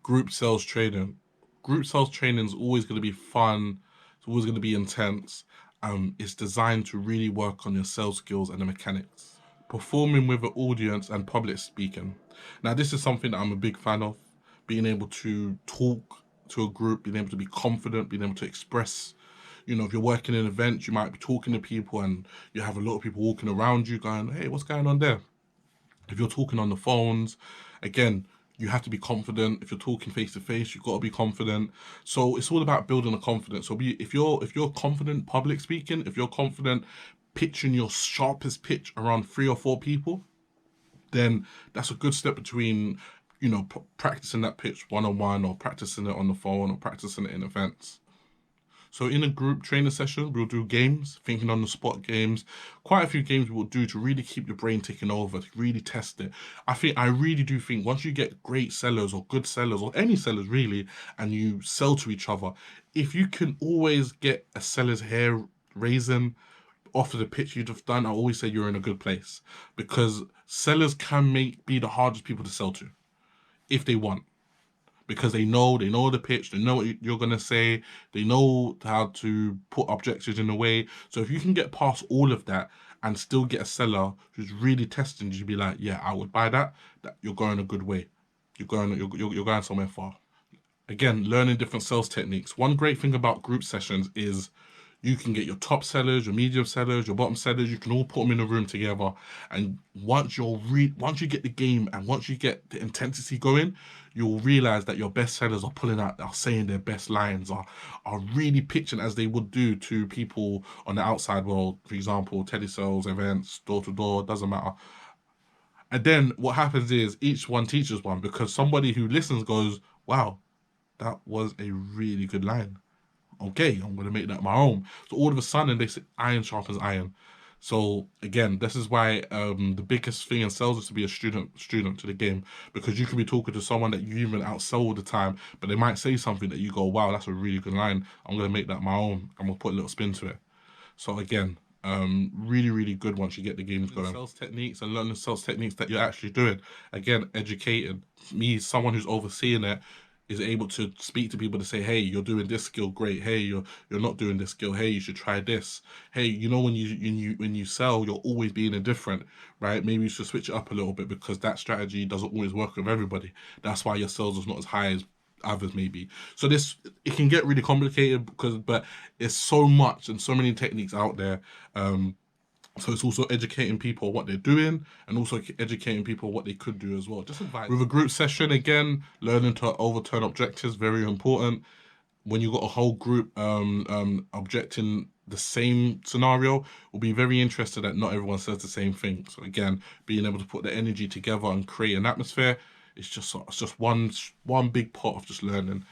Group sales training. Group sales training is always going to be fun. It's always going to be intense. It's designed to really work on your sales skills and the mechanics. Performing with an audience and public speaking. Now, this is something that I'm a big fan of. Being able to talk to a group, being able to be confident, being able to express. You know, if you're working in events, you might be talking to people and you have a lot of people walking around you going, hey, what's going on there? If you're talking on the phones, again, you have to be confident. If you're talking face to face, you've got to be confident. So it's all about building a confidence. So if you're confident public speaking, if you're confident pitching your sharpest pitch around 3 or 4 people, then that's a good step between, practicing that pitch one-on-one or practicing it on the phone or practicing it in events. So in a group training session, we'll do games, thinking on the spot games. Quite a few games we'll do to really keep your brain ticking over, to really test it. I really do think once you get great sellers or good sellers or any sellers really, and you sell to each other, if you can always get a seller's hair raising off of the pitch you'd have done, I always say you're in a good place, because sellers can be the hardest people to sell to if they want, because they know the pitch, they know what you're gonna say, they know how to put objectives in a way. So if you can get past all of that and still get a seller who's really testing you to be like, yeah, I would buy that, you're going a good way. You're going somewhere far. Again, learning different sales techniques. One great thing about group sessions is you can get your top sellers, your medium sellers, your bottom sellers. You can all put them in a room together, and once you get the game and once you get the intensity going, you'll realize that your best sellers are pulling out, are saying their best lines, are really pitching as they would do to people on the outside world. For example, telesales, events, door to door, doesn't matter. And then what happens is each one teaches one, because somebody who listens goes, wow, that was a really good line. Okay, I'm going to make that my own. So all of a sudden, they say iron sharpens iron. So again, this is why the biggest thing in sales is to be a student to the game, because you can be talking to someone that you even outsell all the time, but they might say something that you go, wow, that's a really good line. I'm going to make that my own. I'm going to put a little spin to it. So again, really, really good once you get the games going. Sales techniques and learning sales techniques that you're actually doing. Again, educated. Me, someone who's overseeing it, is able to speak to people to say, hey, you're doing this skill great. Hey, you're not doing this skill. Hey, you should try this. Hey, when you sell, you're always being indifferent, right? Maybe you should switch it up a little bit, because that strategy doesn't always work with everybody. That's why your sales is not as high as others maybe. So it can get really complicated, but it's so much and so many techniques out there. So it's also educating people what they're doing and also educating people what they could do as well. Just advice. With a group session, again, learning to overturn objectives, very important. When you've got a whole group objecting the same scenario, we'll be very interested that not everyone says the same thing. So again, being able to put the energy together and create an atmosphere, it's just one big pot of just learning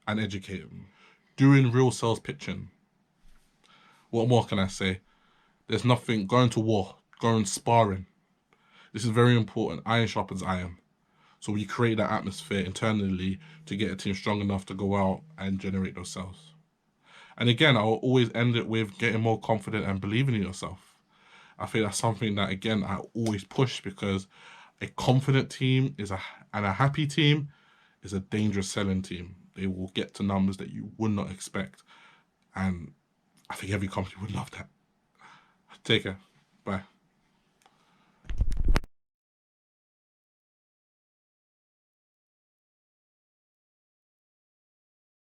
and educating. Doing real sales pitching. What more can I say? There's nothing, going to war, going sparring. This is very important. Iron sharpens iron. So we create that atmosphere internally to get a team strong enough to go out and generate those sales. And again, I'll always end it with getting more confident and believing in yourself. I think that's something that, again, I always push, because a confident team and a happy team is a dangerous selling team. They will get to numbers that you would not expect. And I think every company would love that. Take care. Bye.